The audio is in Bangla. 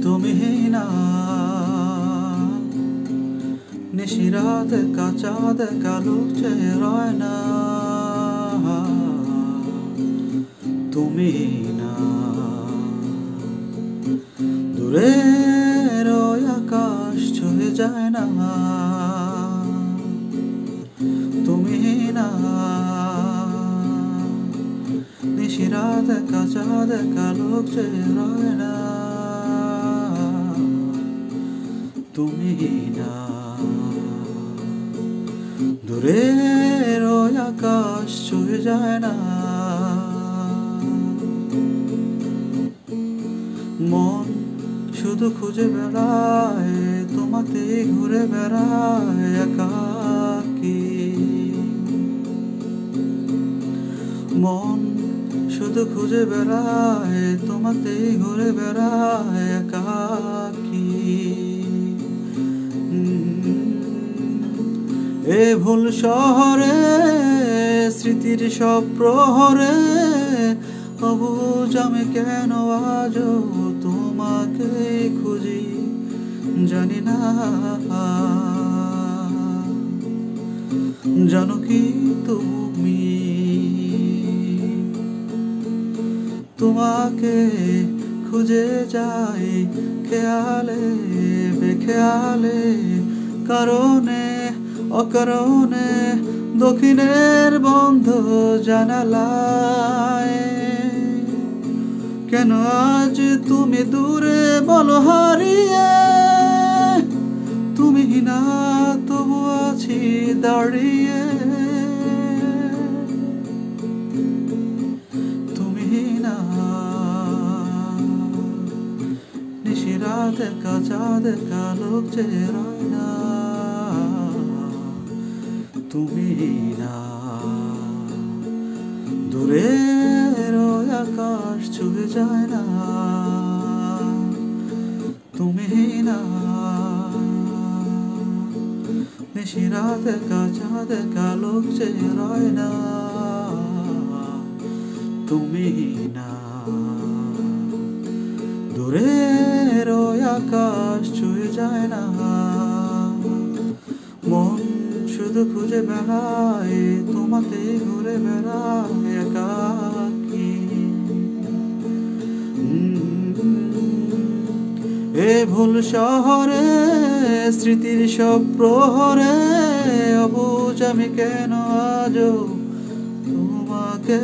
তুমি না নিশিরাত কাচাঁদ কালো চেহারায় না, তুমি না দূরের ওই আকাশ ছুঁয়ে যায় না, তুমি না নিশিরাত কাচাঁদ কালো চেহারায় না, তুমি না দূরের ওই আকাশ ছুঁয়ে যায় না। মন শুধু খুঁজে বেড়ায় তোমাতে, ঘুরে বেড়ায় একাকী। মন শুধু খুঁজে বেড়ায় তোমাতে, ঘুরে বেড়ায় একাকী। এ ভুল শহরে স্মৃতির সব প্রহরে অবুঝ আমি কেন আজও তোমাকে খুঁজি, জানি না জানো কি তুমি তোমাকে খুঁজে যাই খেয়ালে বেখেয়ালে, কারণে অকারণে দক্ষিণের বন্ধ জানালায়। কেন আজ তুমি দূরে বলো হারিয়ে, তুমি না তবু আছি দাঁড়িয়ে, তুমি না নিশিরাত কাচাঁদ কালো চেহারায় না, তুমি না দূরের ওই আকাশ ছুঁয়ে যায় না, তুমি না নিশিরাত কাচাঁদ কালো চেহারায় না, তুমি না দূরের ওই আকাশ ছুঁয়ে যায় না। মন শুধু খুঁজে বেড়ায় তোমাতে, ঘুরে বেড়ায় একাকী। এ ভুল শহরে স্মৃতির সব প্রহরে অবুঝ আমি কেন আজও তোমাকে